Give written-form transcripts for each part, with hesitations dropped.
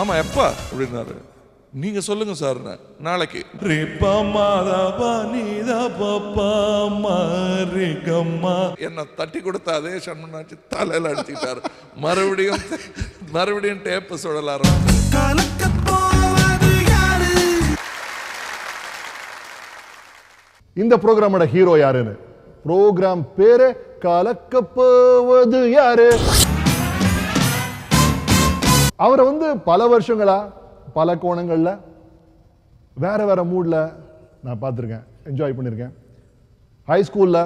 ஆமாம் எப்போ அப்படின்னாரு. நீங்கள் சொல்லுங்கள் சார், நாளைக்கு. என்னை தட்டி கொடுத்த அதே சண்முனாச்சு தலையில் அடிச்சுக்கிட்டாரு. மறுபடியும் டேப்பு சுழல ஆரம்பிச்சு. இந்த ப்ரோக்ராமோட ஹீரோ யாருன்னு, ப்ரோக்ராம் பேரு கலக்க போவது யாரு. அவரை பல வருஷங்களா பல கோணங்கள்ல வேற வேற மூட்ல நான் பார்த்துருக்கேன், என்ஜாய் பண்ணியிருக்கேன். ஹை ஸ்கூல்ல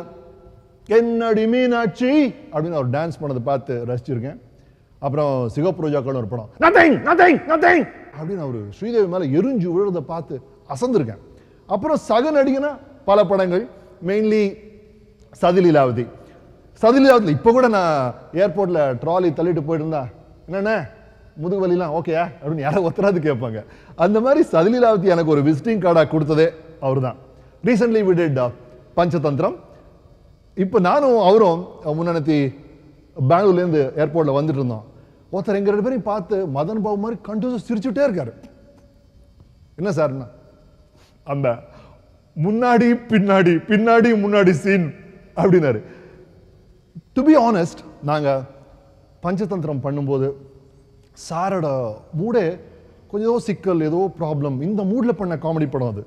என்னடி மீனாட்சி அப்படின்னு அவர் டான்ஸ் பண்ணதை பார்த்து ரசிச்சிருக்கேன். அப்புறம் சிகப்பு ரோஜாக்கள் ஒரு படம் நதிங் நதிங் நதிங் அப்படின்னு அவர் ஸ்ரீதேவி மேல எரிஞ்சு விழுறதை பார்த்து அசந்திருக்கேன். அப்புறம் சக நடிகனா பல படங்கள், மெயின்லி சதிலீலாவதி. இப்போ கூட நான் ஏர்போர்ட்ல ட்ராலி தள்ளிட்டு போயிட்டு இருந்தா என்னென்ன முதுகு வலிலாம் ஓகேயா அப்படின்னு யாராவது ஒருத்தராது கேட்பாங்க. அந்த மாதிரி சதிலீலாவதி எனக்கு ஒரு விசிட்டிங் கார்டாக கொடுத்ததே அவர் தான். Recently we did Panchathanthiram. இப்போ நானும் அவரும் முன்னாடி பெங்களூர்லேருந்து ஏர்போர்ட்டில் வந்துட்டு இருந்தோம். ஒருத்தர் எங்க 2 பேரையும் பார்த்து மதன் பாபு மாதிரி கண்டினியூஸ் சிரிச்சுட்டே இருக்காரு. என்ன சார்னா அந்த முன்னாடி பின்னாடி பின்னாடி முன்னாடி சீன் அப்படின்னாரு. டு பி ஆனஸ்ட், நாங்கள் பஞ்சதந்திரம் பண்ணும்போது சாரோட மூடே கொஞ்சம் ஏதோ சிக்கல், ஏதோ ப்ராப்ளம், இந்த மூடில் பண்ண காமெடி படம் அது.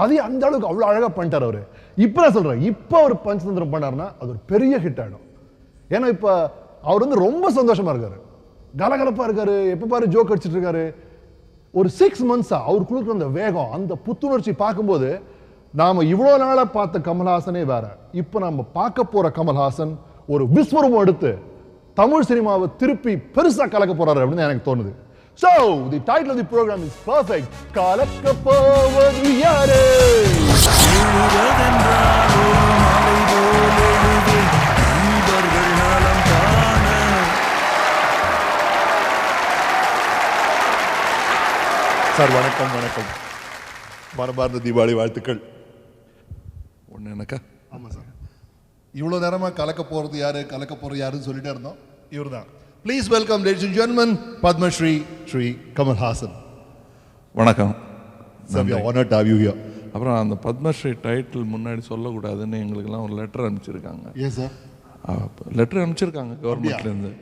அதையும் அந்த அளவுக்கு அவ்வளோ அழகாக பண்ணிட்டார் அவர். இப்போ நான் சொல்கிறேன், இப்போ அவர் பஞ்சதந்திரம் பண்ணாருன்னா அது ஒரு பெரிய ஹிட் ஆகிடும். ஏன்னா இப்போ அவர் ரொம்ப சந்தோஷமாக இருக்காரு, கலகலப்பாக இருக்காரு, எப்போ பாரு ஜோக் அடிச்சுட்டு இருக்காரு. ஒரு 6 months அவர் கொடுக்குற அந்த வேகம், அந்த புத்துணர்ச்சி பார்க்கும்போது நாம இவ்வளோ நாளாக பார்த்த கமல்ஹாசனே வேற. இப்போ நம்ம பார்க்க போற கமல்ஹாசன் ஒரு விஸ்வரூபம் எடுத்து தமிழ் சினிமாவை திருப்பி பெருசா கலக்க போறாரு அப்படின்னு எனக்கு தோணுது. So the title of the program is perfect. கலக்க போவது யாரு. சார் வணக்கம். வணக்கம், மனமார்ந்த தீபாவளி வாழ்த்துக்கள். ஒன்று எனக்கா? ஆமாம் சார், இவ்வளோ நேரமாக கலக்க போகிறது யாரு கலக்க போகிறது யாருன்னு சொல்லிட்டே இருந்தோம். இவர் தான். Please welcome ladies and gentleman, Padmashri Shri Kamal Haasan. வணக்கம் sir, we are honoured to have you here. அப்புறம் அந்த பத்மஸ்ரீ டைட்டில் முன்னாடி சொல்லக்கூடாதுன்னு எங்களுக்கெல்லாம் ஒரு லெட்டர் அனுப்பிச்சிருக்காங்க. ஏன் சார்? லெட்டர் அனுப்பிச்சிருக்காங்க கவர்மெண்ட்லேருந்து.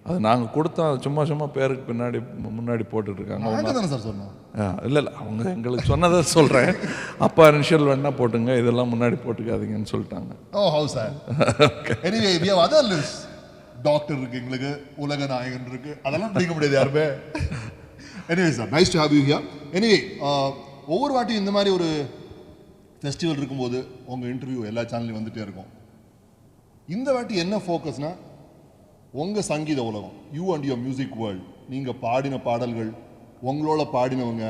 அது நாங்கள் கொடுத்தோம், சும்மா பேருக்கு முன்னாடி போட்டுட்ருக்காங்க. சார் சொன்னோம். இல்லை அவங்க எங்களுக்கு சொன்னதை சொல்கிறேன். அப்பா இனிஷியல் வேணா போட்டுங்க, இதெல்லாம் முன்னாடி போட்டுக்காதீங்கன்னு சொல்லிட்டாங்க. Oh how sir. Anyway we have other list. Doctor இருக்கு, எங்களுக்கு உலக நாயகன் இருக்கு, அதெல்லாம் பிடிக்க முடியாது யாருமே. Anyway sir, nice to have you here. Anyway ஒவ்வொரு வாட்டியும் இந்த மாதிரி ஒரு ஃபெஸ்டிவல் இருக்கும்போது உங்கள் இன்டர்வியூ எல்லா சேனல்லையும் வந்துகிட்டே இருக்கும். இந்த வாட்டி என்ன ஃபோக்கஸ்னா உங்கள் சங்கீத உலகம், you and your music world. நீங்கள் பாடின பாடல்கள், உங்களோட பாடினவங்க,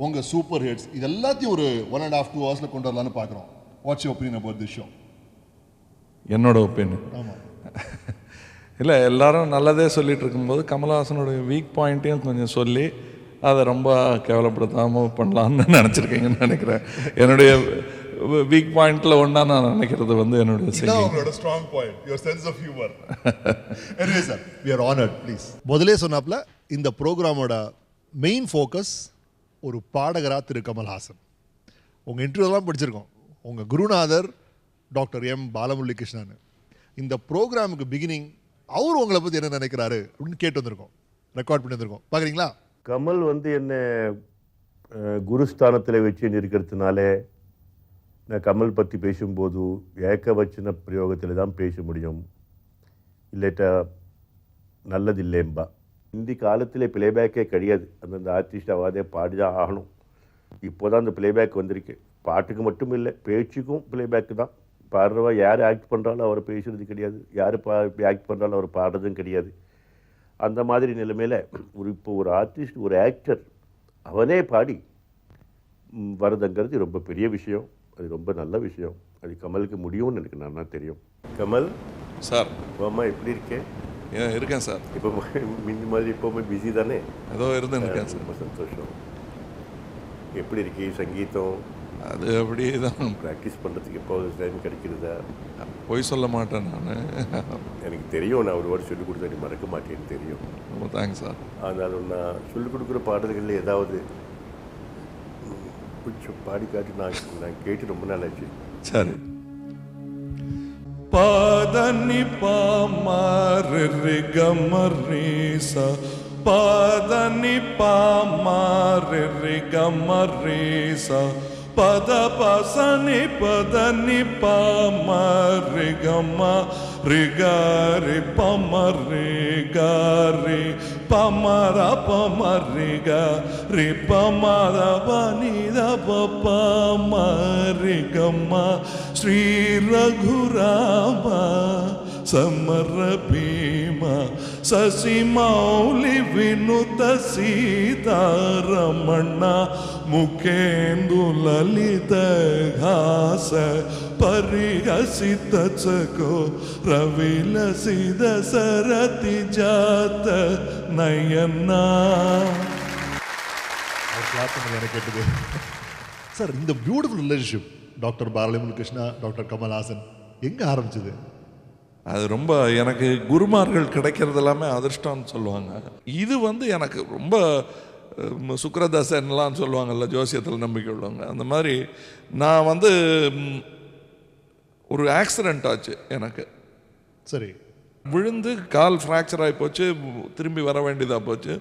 உங்கள் சூப்பர் ஹிட்ஸ், இது எல்லாத்தையும் ஒரு 1.5-2 hours கொண்டு வரலான்னு பார்க்குறோம். What's your opinion about this show? என்னோட ஒப்பீனியன்? ஆமாம், இல்லை, எல்லாரும் நல்லதே சொல்லிட்டு இருக்கும்போது கமல்ஹாசனுடைய வீக் பாயிண்ட்டையும் கொஞ்சம் சொல்லி அதை ரொம்ப கேவலப்படுத்தாமல் பண்ணலான்னு நினச்சிருக்கீங்கன்னு நினைக்கிறேன். என்னுடைய வீக் பாயிண்ட்ல ஒன்றா நான் நினைக்கிறது என்னுடைய strong point, your sense of humour. Anyway sir, we are honoured. Please. முதலே சொன்னாப்ல இந்த ப்ரோக்ராமோட மெயின் ஃபோக்கஸ் ஒரு பாடகரா திரு கமல்ஹாசன். உங்கள் இன்டர்வியூலாம் படிச்சிருக்கோம். உங்கள் குருநாதர் டாக்டர் எம் பாலமுரளி கிருஷ்ணன். இந்த ப்ரோக்ராமுக்கு பிகினிங் அவர் உங்களை பற்றி என்ன நினைக்கிறாரு அப்படின்னு கேட்டு வந்திருக்கோம், ரெக்கார்ட் பண்ணி வந்திருக்கோம். பார்க்குறீங்களா? கமல் என்ன குருஸ்தானத்தில் வச்சு இருக்கிறதுனால நான் கமல் பற்றி பேசும்போது ஏகவச்சன பிரயோகத்தில் தான் பேச முடியும், இல்லாட்டா நல்லதில்லைம்பா. இந்த காலத்தில் பிளேபேக்கே கிடையாது. அந்தந்த ஆர்டிஸ்ட் அவாதே பாடிதான் ஆகணும். இப்போ தான் அந்த பிளேபேக் வந்திருக்கு. பாட்டுக்கு மட்டும் இல்லை, பேச்சுக்கும் பிளேபேக்கு தான். பாடுறவா யார் ஆக்ட் பண்ணுறாலும் அவர் பேசுறது கிடையாது, யார் ஆக்ட் பண்ணுறாலும் அவர் பாடுறதும் கிடையாது. அந்த மாதிரி நிலைமையில் இப்போ ஒரு ஆர்டிஸ்ட், ஒரு ஆக்டர் அவனே பாடி வரதுங்கிறது ரொம்ப பெரிய விஷயம். அது ரொம்ப நல்ல விஷயம். அது கமலுக்கு முடியும்னு எனக்கு நல்லா தெரியும். கமல் சார், அம்மா எப்படி இருக்கேன்? இருக்கேன் சார். இப்போ முன்ன மாதிரி இப்போவுமே பிஸி தானே? ஏதோ இருந்துருக்கேன் சார். ரொம்ப சந்தோஷம். எப்படி இருக்கு சங்கீதம்? அது அப்படியே தான். ப்ராக்டிஸ் பண்ணுறதுக்கு எப்போது டைம் கிடைக்கிறதா? பொய் சொல்ல மாட்டேன் நான். எனக்கு தெரியும், நான் ஒரு வாரம் சொல்லிக் கொடுத்தா நீ மறக்க மாட்டேன்னு தெரியும். ரொம்ப தேங்க்ஸ் சார். ஆனாலும் நான் சொல்லிக் கொடுக்குற பாடல்களில் ஏதாவது கொஞ்சம் பாடி காட்டி நான் கேட்டு ரொம்ப நாள் ஆச்சு. சரி. பாதனி பாமாரி கமரீசா, பாதனி பாமாரி கமரீசா, பத பசனி பதனி பாமரி கமா ரிகாரி பமரி காரி பமர பமரிக ரி பமர வனித பமரி கமா ஸ்ரீ ரகுராம ಸಮರ ಭೀಮ ಶಶಿ ಮೌಲಿ ವಿನುತ ಸೀತಾರಮಣ ಮುಖೇಂದು ಲಲಿತ ಘಾಸ ಪರಿಹಸಿತ ಚಕೋ ರವಿಲಸಿದ ಸರತಿ ಜಾತ ನಯನ. கேட்டது சார். இந்த beautiful relationship doctor Bharathimuni Krishna, doctor Kamal Haasan எங்க ஆரம்பிச்சது? அது ரொம்ப எனக்கு குருமார்கள் கிடைக்கிறது எல்லாமே அதிர்ஷ்டம்னு சொல்லுவாங்க. இது எனக்கு ரொம்ப சுக்கிரதசன்லாம் சொல்லுவாங்கல்ல, ஜோசியத்தில் நம்பிக்கை உள்ளவங்க. அந்த மாதிரி நான் ஒரு ஆக்சிடெண்ட் ஆச்சு எனக்கு. சரி. விழுந்து கால் ஃப்ராக்சர் ஆகி போச்சு, திரும்பி வர வேண்டியதாக போச்சு.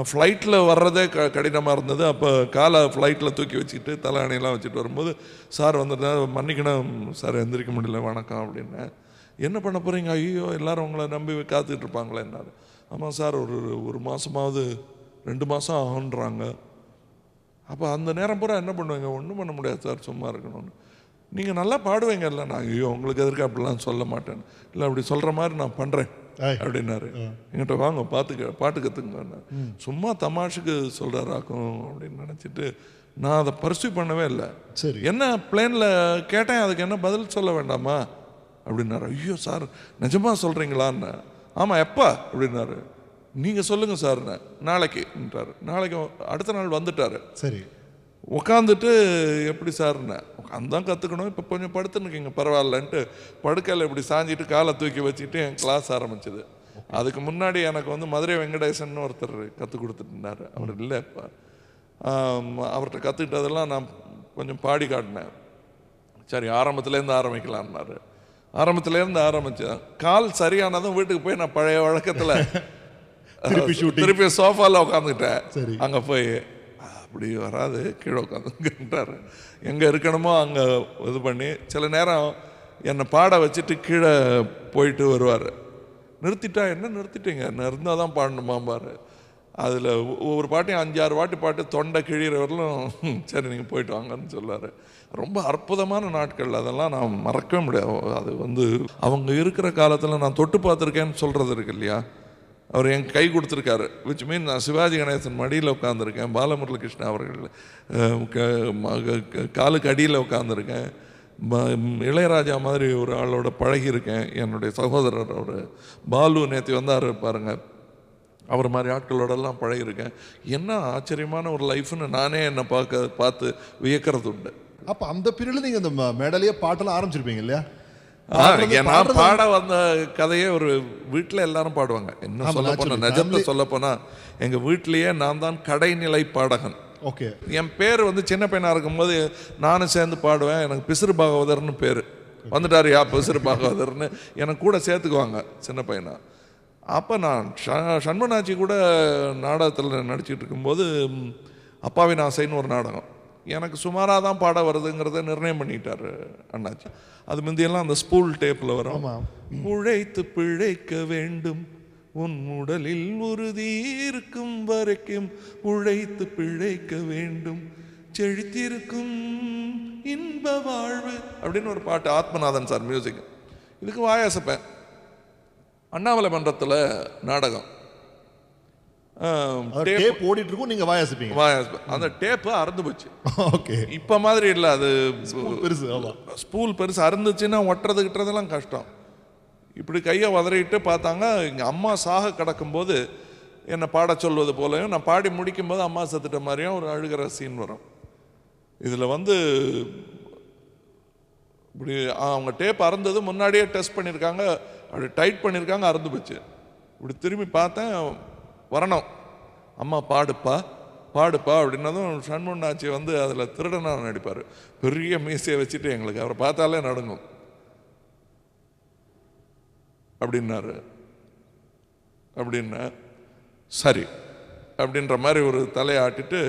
ஃப்ளைட்டில் வர்றதே கடினமாக இருந்தது. அப்போ காலை ஃப்ளைட்டில் தூக்கி வச்சுக்கிட்டு தலையணையெல்லாம் வச்சுட்டு வரும்போது சார் மன்னிக்கணும் சார், எந்திரிக்க முடியல, வணக்கம் அப்படின்னேன். என்ன பண்ண போகிறீங்க? ஐயோ எல்லோரும் உங்களை நம்பி காத்துக்கிட்டு இருப்பாங்களே என்னாரு. ஆமாம் சார், ஒரு மாதமாவது 2 மாதம் ஆகுன்றாங்க. அப்போ அந்த நேரம் பூரா என்ன பண்ணுவீங்க? ஒன்றும் பண்ண முடியாது சார், சும்மா இருக்கணும்னு. நீங்கள் நல்லா பாடுவீங்க இல்லை? நான் ஐயோ உங்களுக்கு எதற்கு அப்படிலாம் சொல்ல மாட்டேன். இல்லை அப்படி சொல்கிற மாதிரி நான் பண்ணுறேன் அப்படின்னாரு. எங்கிட்ட வாங்க பாட்டு கற்றுங்க. சும்மா தமாஷுக்கு சொல்கிறாராக்கும் அப்படின்னு நினச்சிட்டு நான் அதை பர்சியூ பண்ணவே இல்லை. சரி. என்ன பிளேனில் கேட்டேன், அதுக்கு என்ன பதில் சொல்ல வேண்டாமா அப்படின்னாரு. ஐயோ சார் நிஜமாக சொல்கிறீங்களான்னு. ஆமாம் எப்போ அப்படின்னாரு. நீங்கள் சொல்லுங்கள் சார்ண்ணே. நாளைக்குன்றார். நாளைக்கு அடுத்த நாள் வந்துட்டார். சரி. உட்காந்துட்டு எப்படி சார்ண்ணே, உட்காந்தான் கற்றுக்கணும், இப்போ கொஞ்சம் படுத்துன்னுக்கிங்க பரவாயில்லன்ட்டு படுக்கையில் இப்படி சாஞ்சிட்டு காலை தூக்கி வச்சுட்டு என் கிளாஸ் ஆரம்பிச்சது. அதுக்கு முன்னாடி எனக்கு மதுரை வெங்கடேசன் ஒருத்தர் கற்றுக் கொடுத்துட்டு இருந்தார். அவர் இல்லை இப்போ. அவர்கிட்ட கற்றுக்கிட்டதெல்லாம் நான் கொஞ்சம் பாடி காட்டினேன். சரி ஆரம்பத்துலேருந்து ஆரம்பிக்கலான்னாரு. ஆரம்பத்துலேருந்து ஆரம்பித்தேன். கால் சரியானதும் வீட்டுக்கு போய் நான் பழைய வழக்கத்தில் திருப்பி சோஃபாவில் உட்காந்துக்கிட்டேன். அங்கே போய் அப்படி வராது, கீழே உட்காந்துட்டார். எங்கே இருக்கணுமோ அங்கே இது பண்ணி சில நேரம் என்னை பாட வச்சுட்டு கீழே போயிட்டு வருவார். நிறுத்திட்டா என்ன நிறுத்திட்டீங்க, நான் இருந்தால் தான் பாடணுமாம்பார். அதில் ஒவ்வொரு பாட்டையும் 5-6 வாட்டி பாட்டு தொண்டை கிழிகிறவர்களும் சரி நீங்கள் போயிட்டு வாங்கன்னு சொல்லுவார். ரொம்ப அற்புதமான நாட்கள், அதெல்லாம் நான் மறக்கவே முடியாது. அது அவங்க இருக்கிற காலத்தில் நான் தொட்டு பார்த்துருக்கேன்னு சொல்கிறது இருக்கு இல்லையா, அவர் என் கை கொடுத்துருக்காரு. விச் மீன் நான் சிவாஜி கணேசன் மடியில் உட்காந்துருக்கேன், பாலமுரளி கிருஷ்ணா அவர்கள் காலுக்கு அடியில் உட்காந்துருக்கேன், இளையராஜா மாதிரி ஒரு ஆளோட பழகியிருக்கேன். என்னுடைய சகோதரர் அவர் பாலு நேற்று வந்தார் பாருங்க, அவர் மாதிரி ஆட்களோடெல்லாம் பழகியிருக்கேன். என்ன ஆச்சரியமான ஒரு லைஃப்னு நானே என்னை பார்த்து வியக்கிறது உண்டு. அப்போ அந்த பீரியட்ல நீங்கள் இந்த மேடலையே பாட்டெல்லாம் ஆரம்பிச்சிருப்பீங்க இல்லையா? நான் பாட வந்த கதையே ஒரு வீட்டில் எல்லாரும் பாடுவாங்க. என்ன சொல்ல போனால், நிஜத்தை சொல்ல போனால் எங்கள் வீட்லேயே நான் தான் கடைநிலை பாடகன். ஓகே. என் பேர் சின்ன பையனாக இருக்கும்போது நானும் சேர்ந்து பாடுவேன். எனக்கு பிசிறு பாகவதர்னு பேர் வந்துட்டார். பிசிறு பாகவதர்னு எனக்கு கூட சேர்த்துக்குவாங்க சின்ன பையனா. அப்போ நான் சண்முனாச்சி கூட நாடகத்தில் நடிச்சிட்டு இருக்கும்போது அப்பாவின் ஆசைன்னு ஒரு நாடகம் எனக்கு சுமாராக தான் பாட வருதுங்கிறத நிர்ணயம் பண்ணிட்டார் அண்ணாச்சி. அது முந்தியெல்லாம் அந்த ஸ்பூல் டேப்பில் வரும். உழைத்து பிழைக்க வேண்டும் உன் உடலில் உறுதி இருக்கும் வரைக்கும், உழைத்து பிழைக்க வேண்டும் செழித்திருக்கும் இன்ப வாழ்வு அப்படின்னு ஒரு பாட்டு. Athmanathan sir music. இதுக்கு வாயாசப்பேன். அண்ணாமலை மன்றத்தில் நாடகம் டேப் ஓடிட்டு இருக்கும், நீங்க வாயாசிப்பீங்க. அந்த டேப்பு அறுந்து போச்சு. ஓகே. இப்ப மாதிரி இல்லை, அது பெருசு. ஸ்பூல் பெருசு. அறுந்துச்சுன்னா ஒட்டுறது கிட்டுறதெல்லாம் கஷ்டம். இப்படி கையை உதறிட்டு பார்த்தாங்க. எங்கள் அம்மா சாக கிடக்கும்போது என்னை பாட சொல்வது போலையும், நான் பாடி முடிக்கும் போது அம்மா செத்துட்ட மாதிரியும் ஒரு அழுகிற சீன் வரும். இதில் வந்து இப்படி அவங்க டேப் அறந்தது முன்னாடியே டெஸ்ட் பண்ணியிருக்காங்க, அப்படி டைட் பண்ணியிருக்காங்க, அறந்து போச்சு. இப்படி திரும்பி பார்த்தேன், வரணும் அம்மா பாடுப்பா பாடுப்பா அப்படின்னதும் சண்முன்னாச்சி வந்து அதில் திருடனாக நடிப்பார். பெரிய மீசையை வச்சுட்டு எங்களுக்கு அவரை பார்த்தாலே நடுங்கும். அப்படின்னாரு. அப்படின்னா சரி அப்படின்ற மாதிரி ஒரு தலையை ஆட்டிட்டு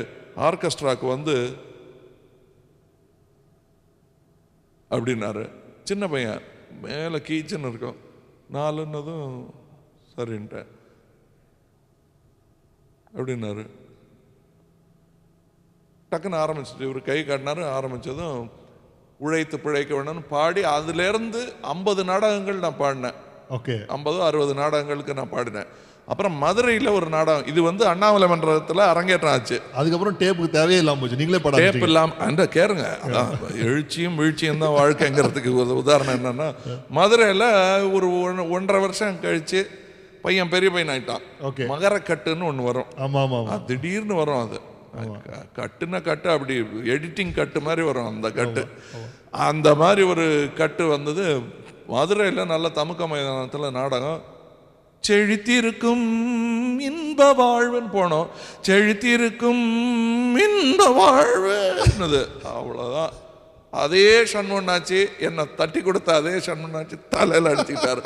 ஆர்கெஸ்ட்ராவுக்கு வந்து அப்படின்னாரு. சின்ன பையன் மேலே கீச்சுன்னு இருக்கும், நாலுன்னதும் சரின்ட்டேன் அப்படின்னாரு. டக்குன்னு ஆரம்பிச்சிட்டு இவர் கை காட்டினாரு. ஆரம்பித்ததும் உழைத்து பிழைக்க வேணும்னு பாடி அதுலேருந்து 50 நாடகங்கள் நான் பாடினேன். ஓகே, 50-60 நாடகங்களுக்கு நான் பாடினேன். அப்புறம் மதுரையில் ஒரு நாடகம், இது வந்து அண்ணாமலை மன்றத்தில் அரங்கேற்றம் ஆச்சு. அதுக்கப்புறம் டேப்புக்கு தேவையே இல்லாமல் போச்சு, நீங்களே படம் டேப் இல்லாமல் அந்த கேருங்க. அதான் எழுச்சியும் வீழ்ச்சியும் தான் வாழ்க்கைங்கிறதுக்கு ஒரு உதாரணம் என்னன்னா, மதுரையில் ஒரு 1.5 வருஷம் கழிச்சு பையன் பெரிய பையன் ஆயிட்டான். ஓகே, மகரக்கட்டுன்னு ஒன்று வரும். ஆமாம் ஆமாம், திடீர்னு வரும். அது கட்டுன்னா கட்டு, அப்படி எடிட்டிங் கட்டு மாதிரி வரும் அந்த கட்டு. அந்த மாதிரி ஒரு கட்டு வந்தது. மதுரையில் நல்ல தமுக்க மைதானத்தில் நாடகம். செழித்திருக்கும் இன்ப வாழ்வுன்னு போனோம். செழித்திருக்கும் இன்ப வாழ்வுன்னது அவ்வளோதான். அதே சண்முன்னாச்சி என்னை தட்டி கொடுத்த அதே சண்முன்னாச்சி தலையில் அடிச்சுக்கிட்டார்.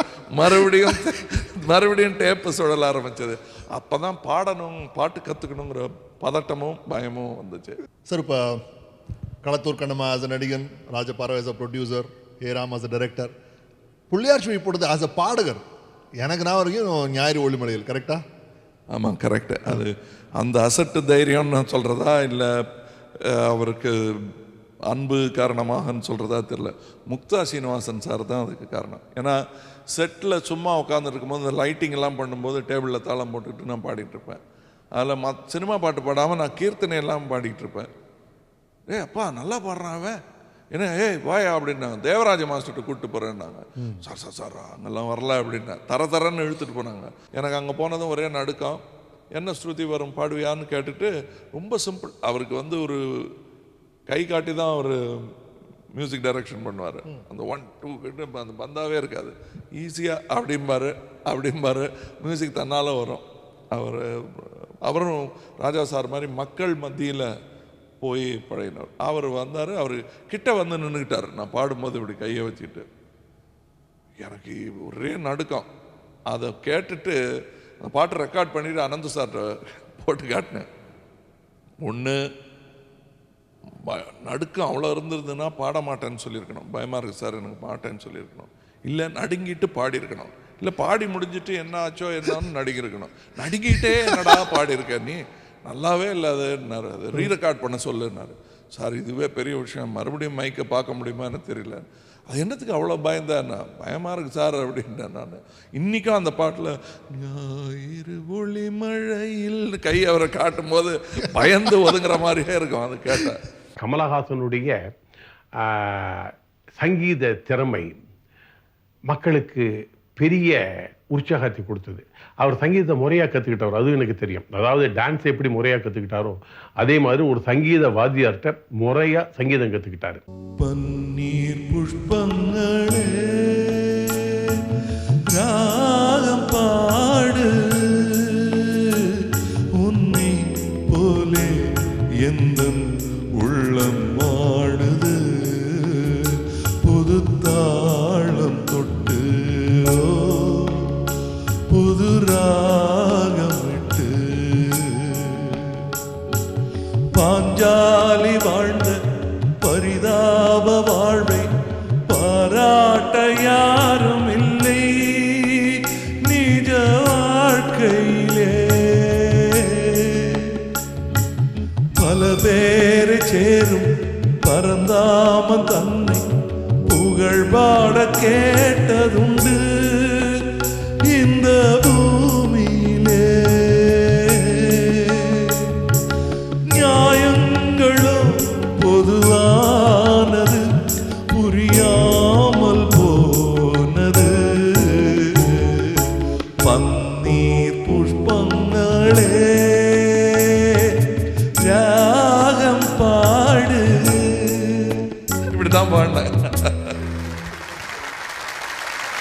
மறுபடியும் டேப்பு சுழல ஆரம்பிச்சது. அப்போ தான் பாடணும், பாட்டு கற்றுக்கணுங்கிற பதட்டமும் பயமும் வந்துச்சு. சார் இப்போ களத்தூர் கண்ணம்மா ஆஸ் அ நடிகன், ராஜபாரா ஆஸ் அ ப்ரொடியூசர், ஏராம் ஆஸ் அ டைரக்டர், புள்ளியார் சுழி போடுறது ஆஸ் அ பாடகர், எனக்கு நான் வரைக்கும் ஞாயிறு ஒளிமலையில் கரெக்டா? ஆமாம், கரெக்டு. அது அந்த அசட்டு தைரியம்னு சொல்கிறதா இல்லை அவருக்கு அன்பு காரணமாகன்னு சொல்கிறதா தெரியல. முக்தா சீனிவாசன் சார் தான் அதுக்கு காரணம். ஏன்னா செட்டில் சும்மா உட்காந்துருக்கும்போது இந்த லைட்டிங் எல்லாம் பண்ணும்போது டேபிளில் தாளம் போட்டுக்கிட்டு நான் பாடிட்டு இருப்பேன். அதில் சினிமா பாட்டு பாடாமல் நான் கீர்த்தனை எல்லாம் பாடிக்கிட்டு இருப்பேன். அப்பா நல்லா பாடுறான் அவன், ஏன்னா வாயா அப்படின்னாங்க. தேவராஜ மாஸ்டர்கிட்ட கூப்பிட்டு போகிறேன்னாங்க. சார் அங்கெல்லாம் வரல அப்படின்னா தரன்னு இழுத்துட்டு போனாங்க. எனக்கு அங்கே போனதும் ஒரே நடுக்கம். என்ன ஸ்ருதி வரும் பாடுவியான்னு கேட்டுட்டு, ரொம்ப சிம்பிள். அவருக்கு வந்து ஒரு கை காட்டி தான் அவர் மியூசிக் டைரக்ஷன் பண்ணுவார். அந்த 1 2 கிட்ட அந்த பந்தாவே இருக்காது, ஈஸியாக அப்படிம்பாரு மியூசிக் தன்னால் வரும். அவரும் ராஜா சார் மாதிரி மக்கள் மத்தியில் போய் பழகினார். அவர் வந்தார், அவர் கிட்ட வந்து நின்றுக்கிட்டார். நான் பாடும்போது இப்படி கையை வச்சுக்கிட்டு எனக்கு ஒரே நடுக்கம். அதை கேட்டுட்டு அந்த பாட்டு ரெக்கார்ட் பண்ணிவிட்டு அனந்த சார்கிட்ட போட்டு காட்டினேன். ஒன்று நடுக்கம் அவ்வளோ இருந்திருந்துன்னா பாட மாட்டேன்னு சொல்லியிருக்கணும், பயமாக இருக்குது சார் எனக்கு மாட்டேன்னு சொல்லியிருக்கணும். இல்லை நடுங்கிட்டு பாடியிருக்கணும். இல்லை பாடி முடிஞ்சிட்டு என்ன ஆச்சோ என்னன்னு நடுங்கியிருக்கணும். நடுங்கிட்டே என்னடா பாடியிருக்க நீ, நல்லாவே இல்லை அதுன்னாரு. அது ரீரெக்கார்ட் பண்ண சொல்லுன்னாரு. சார் இதுவே பெரிய விஷயம், மறுபடியும் மைக்கை பார்க்க முடியுமான்னு தெரியல. அது என்னத்துக்கு அவ்வளோ பயந்தேன்னா, பயமாக இருக்குது சார் அப்படின்ட்டேன் நான். இன்றைக்கும் அந்த பாட்டில் ஞாயிறு ஒளி மழையில் கை அவரை காட்டும் போது பயந்து ஒதுங்குற மாதிரியே இருக்கும். அது கேட்டேன். கமலஹாசனுடைய சங்கீத திறமை மக்களுக்கு பெரிய உற்சாகத்தை கொடுத்தது. அவர் சங்கீதத்தை முறையாக கற்றுக்கிட்டவர், அது எனக்கு தெரியும். அதாவது டான்ஸ் எப்படி முறையாக கற்றுக்கிட்டாரோ அதே மாதிரி ஒரு சங்கீத வாத்தியார்கிட்ட முறையாக சங்கீதம் கற்றுக்கிட்டாரு. பன்னீர் புஷ்பங்களே ராகம் பாடு, உன்னை போலே எந்தன் உள்ளம் வாடுது, புது தாளம் தொட்டு புது ராகம் விட்டு, பாஞ்சாலி வாழ்ந்த பரிதாப வாழ்வை பாராட்ட யாரும் இல்லை நிஜ வாழ்க்கையிலே, பல பேரை சேரும் பரந்தாமன் தன்னை புகழ் பாட கேட்டதுண்டு இந்த பூமியிலே. நியாயங்களும் பொதுவானது புரியாமல் போனது, பன்னீர் புஷ்பங்களே ராகம் பாடு. பாடினேன்.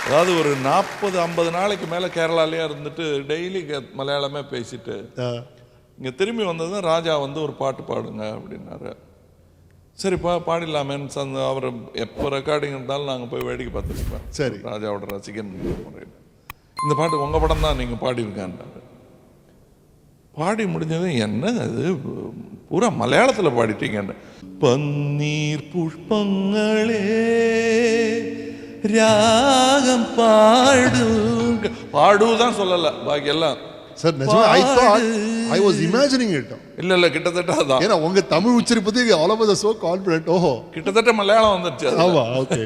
அதாவது ஒரு 40-50 நாளைக்கு மேலே கேரளாலேயே இருந்துட்டு டெய்லி மலையாளமே பேசிட்டு இங்கே திரும்பி வந்ததும் ராஜா வந்து ஒரு பாட்டு பாடுங்க அப்படின்னாரு. சரிப்பா பாடிடலாமேன்னு அவர் எப்போ ரெக்கார்டிங் இருந்தாலும் நாங்கள் போய் வேடிக்கை பார்த்துருப்பேன். சரி. ராஜாவோட ரசிகன் முறையில் இந்த பாட்டு உங்கள் படம் தான் நீங்கள் பாடியிருக்கான்றாரு. பாடி முடிஞ்சதும் என்ன அது பூரா மலையாளத்தில் பாடிட்டீங்கன்னு. பன்னீர் புஷ்பங்களே ராகம் பாடுதான் சொல்லல, பாக்கி எல்லாம் சார் நிஜமா I thought I was imagining it. இல்ல கிட்டத்தட்ட அதான். ஏன்னா உங்க தமிழ் உச்சரிப்பதுக்கு all over the so confident. ஓஹோ கிட்டத்தட்ட மலையாளம் வந்துருச்சு. ஆமா, ஓகே.